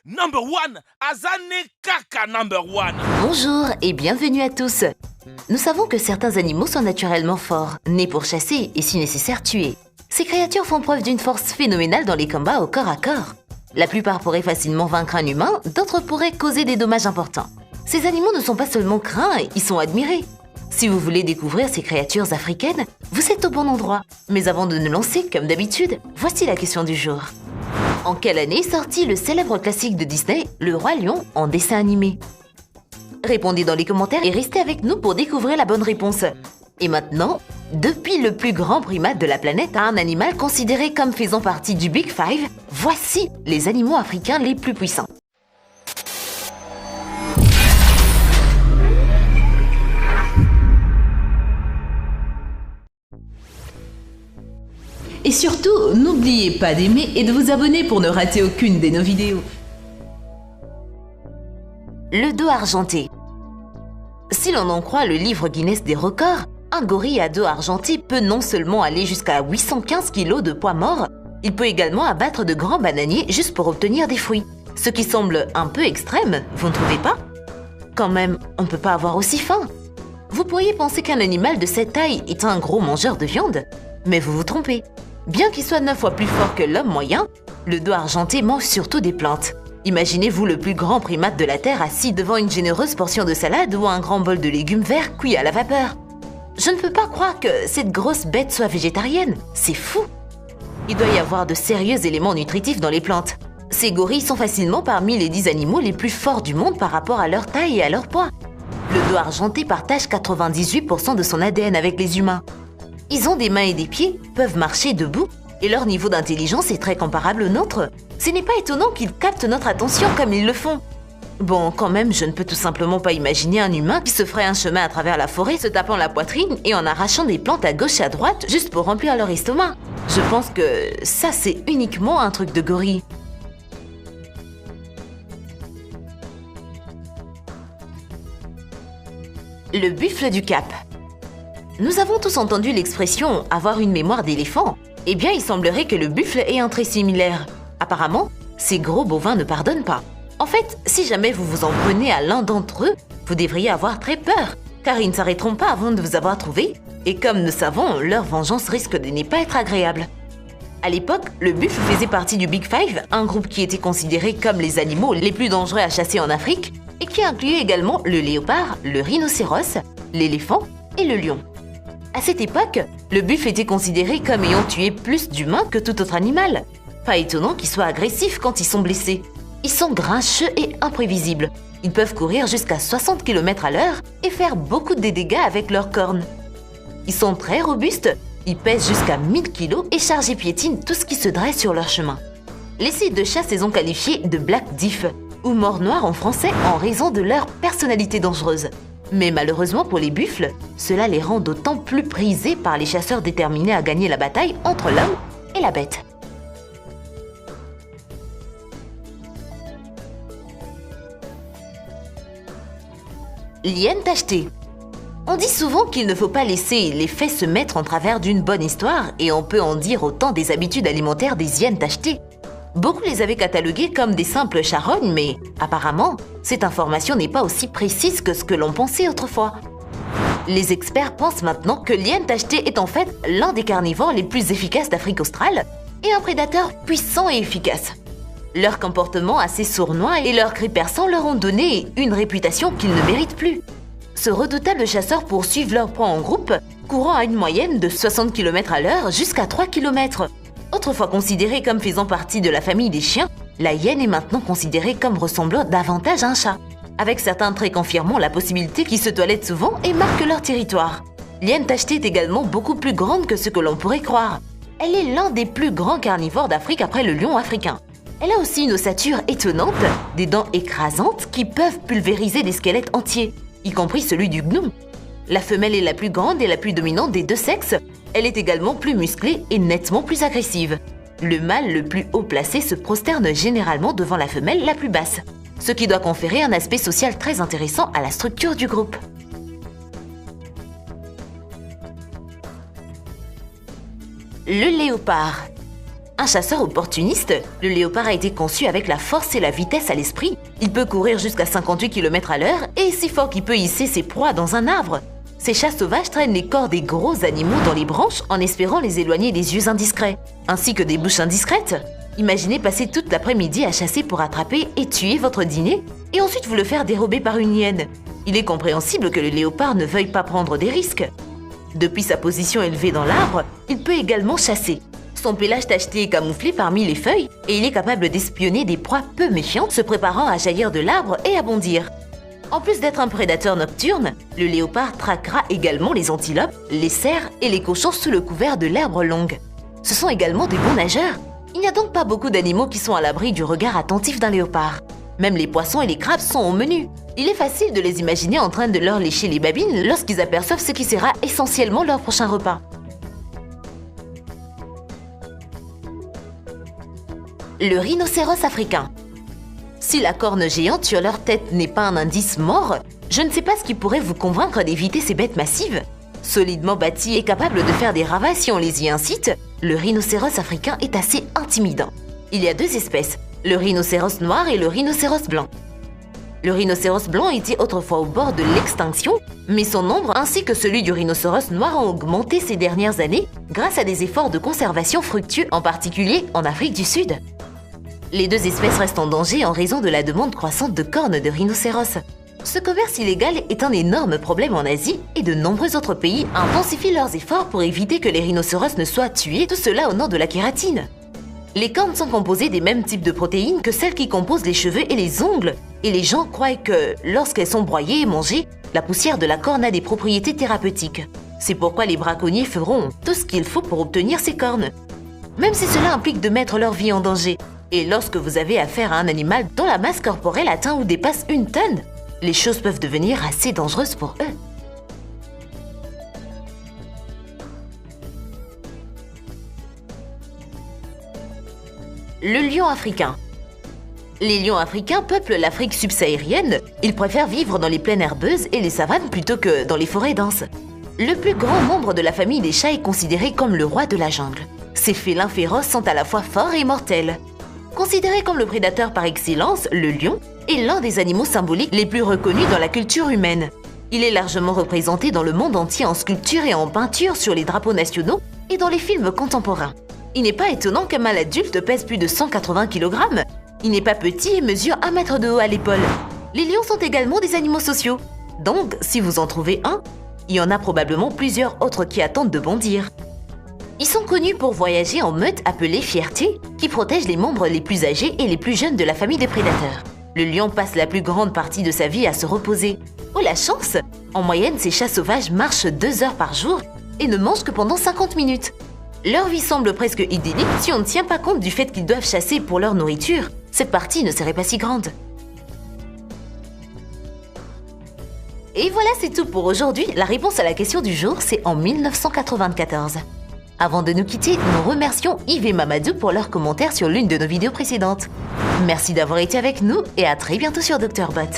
Number one, Azane Kaka number one. Bonjour et bienvenue à tous. Nous savons que certains animaux sont naturellement forts, nés pour chasser et si nécessaire tuer. Ces créatures font preuve d'une force phénoménale dans les combats au corps à corps. La plupart pourraient facilement vaincre un humain, d'autres pourraient causer des dommages importants. Ces animaux ne sont pas seulement craints, ils sont admirés. Si vous voulez découvrir ces créatures africaines, vous êtes au bon endroit. Mais avant de nous lancer, comme d'habitude, voici la question du jour. En quelle année est sorti le célèbre classique de Disney, Le Roi Lion, en dessin animé? Répondez dans les commentaires et restez avec nous pour découvrir la bonne réponse. Et maintenant, depuis le plus grand primate de la planète à un animal considéré comme faisant partie du Big Five, voici les animaux africains les plus puissants. Et surtout, n'oubliez pas d'aimer et de vous abonner pour ne rater aucune de nos vidéos. Le dos argenté. Si l'on en croit le livre Guinness des records, un gorille à dos argenté peut non seulement aller jusqu'à 815 kg de poids mort, il peut également abattre de grands bananiers juste pour obtenir des fruits. Ce qui semble un peu extrême, vous ne trouvez pas? Quand même, on ne peut pas avoir aussi faim. Vous pourriez penser qu'un animal de cette taille est un gros mangeur de viande, mais vous vous trompez. Bien qu'il soit 9 fois plus fort que l'homme moyen, le dos argenté mange surtout des plantes. Imaginez-vous le plus grand primate de la Terre assis devant une généreuse portion de salade ou un grand bol de légumes verts cuits à la vapeur. Je ne peux pas croire que cette grosse bête soit végétarienne, c'est fou! Il doit y avoir de sérieux éléments nutritifs dans les plantes. Ces gorilles sont facilement parmi les 10 animaux les plus forts du monde par rapport à leur taille et à leur poids. Le dos argenté partage 98% de son ADN avec les humains. Ils ont des mains et des pieds, peuvent marcher debout, et leur niveau d'intelligence est très comparable au nôtre. Ce n'est pas étonnant qu'ils captent notre attention comme ils le font. Bon, quand même, je ne peux tout simplement pas imaginer un humain qui se ferait un chemin à travers la forêt se tapant la poitrine et en arrachant des plantes à gauche et à droite juste pour remplir leur estomac. Je pense que ça, c'est uniquement un truc de gorille. Le buffle du Cap. Nous avons tous entendu l'expression « avoir une mémoire d'éléphant ». Eh bien, il semblerait que le buffle ait un trait similaire. Apparemment, ces gros bovins ne pardonnent pas. En fait, si jamais vous vous en prenez à l'un d'entre eux, vous devriez avoir très peur, car ils ne s'arrêteront pas avant de vous avoir trouvé, et comme nous savons, leur vengeance risque de ne pas être agréable. À l'époque, le buffle faisait partie du Big Five, un groupe qui était considéré comme les animaux les plus dangereux à chasser en Afrique, et qui incluait également le léopard, le rhinocéros, l'éléphant et le lion. À cette époque, le buffle était considéré comme ayant tué plus d'humains que tout autre animal. Pas étonnant qu'ils soient agressifs quand ils sont blessés. Ils sont grincheux et imprévisibles. Ils peuvent courir jusqu'à 60 km à l'heure et faire beaucoup de dégâts avec leurs cornes. Ils sont très robustes, ils pèsent jusqu'à 1000 kg et chargent et piétinent tout ce qui se dresse sur leur chemin. Les sites de chasse les ont qualifiés de Black Death, ou mort noire en français en raison de leur personnalité dangereuse. Mais malheureusement pour les buffles, cela les rend d'autant plus prisés par les chasseurs déterminés à gagner la bataille entre l'homme et la bête. L'hyène tachetée. On dit souvent qu'il ne faut pas laisser les faits se mettre en travers d'une bonne histoire et on peut en dire autant des habitudes alimentaires des hyènes tachetées. Beaucoup les avaient cataloguées comme des simples charognes, mais apparemment, cette information n'est pas aussi précise que ce que l'on pensait autrefois. Les experts pensent maintenant que l'hyène tachetée est en fait l'un des carnivores les plus efficaces d'Afrique australe et un prédateur puissant et efficace. Leur comportement assez sournois et leurs cris perçants leur ont donné une réputation qu'ils ne méritent plus. Ce redoutable chasseur poursuivent leur proie en groupe, courant à une moyenne de 60 km à l'heure jusqu'à 3 km. Autrefois considérée comme faisant partie de la famille des chiens, la hyène est maintenant considérée comme ressemblant davantage à un chat, avec certains traits confirmant la possibilité qu'ils se toilettent souvent et marquent leur territoire. L'hyène tachetée est également beaucoup plus grande que ce que l'on pourrait croire. Elle est l'un des plus grands carnivores d'Afrique après le lion africain. Elle a aussi une ossature étonnante, des dents écrasantes qui peuvent pulvériser des squelettes entiers, y compris celui du gnou. La femelle est la plus grande et la plus dominante des deux sexes. Elle est également plus musclée et nettement plus agressive. Le mâle le plus haut placé se prosterne généralement devant la femelle la plus basse, ce qui doit conférer un aspect social très intéressant à la structure du groupe. Le léopard. Un chasseur opportuniste, le léopard a été conçu avec la force et la vitesse à l'esprit. Il peut courir jusqu'à 58 km à l'heure et est si fort qu'il peut hisser ses proies dans un arbre. Ces chats sauvages traînent les corps des gros animaux dans les branches en espérant les éloigner des yeux indiscrets, ainsi que des bouches indiscrètes. Imaginez passer toute l'après-midi à chasser pour attraper et tuer votre dîner, et ensuite vous le faire dérober par une hyène. Il est compréhensible que le léopard ne veuille pas prendre des risques. Depuis sa position élevée dans l'arbre, il peut également chasser. Son pelage tacheté est camouflé parmi les feuilles, et il est capable d'espionner des proies peu méfiantes se préparant à jaillir de l'arbre et à bondir. En plus d'être un prédateur nocturne, le léopard traquera également les antilopes, les cerfs et les cochons sous le couvert de l'herbe longue. Ce sont également des bons nageurs. Il n'y a donc pas beaucoup d'animaux qui sont à l'abri du regard attentif d'un léopard. Même les poissons et les crabes sont au menu. Il est facile de les imaginer en train de leur lécher les babines lorsqu'ils aperçoivent ce qui sera essentiellement leur prochain repas. Le rhinocéros africain. Si la corne géante sur leur tête n'est pas un indice mort, je ne sais pas ce qui pourrait vous convaincre d'éviter ces bêtes massives. Solidement bâti et capable de faire des ravages si on les y incite, le rhinocéros africain est assez intimidant. Il y a deux espèces, le rhinocéros noir et le rhinocéros blanc. Le rhinocéros blanc était autrefois au bord de l'extinction, mais son nombre ainsi que celui du rhinocéros noir ont augmenté ces dernières années grâce à des efforts de conservation fructueux, en particulier en Afrique du Sud. Les deux espèces restent en danger en raison de la demande croissante de cornes de rhinocéros. Ce commerce illégal est un énorme problème en Asie et de nombreux autres pays intensifient leurs efforts pour éviter que les rhinocéros ne soient tués, tout cela au nom de la kératine. Les cornes sont composées des mêmes types de protéines que celles qui composent les cheveux et les ongles, et les gens croient que, lorsqu'elles sont broyées et mangées, la poussière de la corne a des propriétés thérapeutiques. C'est pourquoi les braconniers feront tout ce qu'il faut pour obtenir ces cornes. Même si cela implique de mettre leur vie en danger. Et lorsque vous avez affaire à un animal dont la masse corporelle atteint ou dépasse 1 tonne, les choses peuvent devenir assez dangereuses pour eux. Le lion africain. Les lions africains peuplent l'Afrique subsaharienne. Ils préfèrent vivre dans les plaines herbeuses et les savanes plutôt que dans les forêts denses. Le plus grand membre de la famille des chats est considéré comme le roi de la jungle. Ces félins féroces sont à la fois forts et mortels. Considéré comme le prédateur par excellence, le lion est l'un des animaux symboliques les plus reconnus dans la culture humaine. Il est largement représenté dans le monde entier en sculpture et en peinture sur les drapeaux nationaux et dans les films contemporains. Il n'est pas étonnant qu'un mâle adulte pèse plus de 180 kg. Il n'est pas petit et mesure 1 mètre de haut à l'épaule. Les lions sont également des animaux sociaux. Donc, si vous en trouvez un, il y en a probablement plusieurs autres qui attendent de bondir. Ils sont connus pour voyager en meute appelée fierté, qui protège les membres les plus âgés et les plus jeunes de la famille des prédateurs. Le lion passe la plus grande partie de sa vie à se reposer. Oh la chance! En moyenne, ces chats sauvages marchent 2 heures par jour et ne mangent que pendant 50 minutes. Leur vie semble presque idyllique si on ne tient pas compte du fait qu'ils doivent chasser pour leur nourriture. Cette partie ne serait pas si grande. Et voilà, c'est tout pour aujourd'hui. La réponse à la question du jour, c'est en 1994. Avant de nous quitter, nous remercions Yves et Mamadou pour leurs commentaires sur l'une de nos vidéos précédentes. Merci d'avoir été avec nous et à très bientôt sur Dr Bot.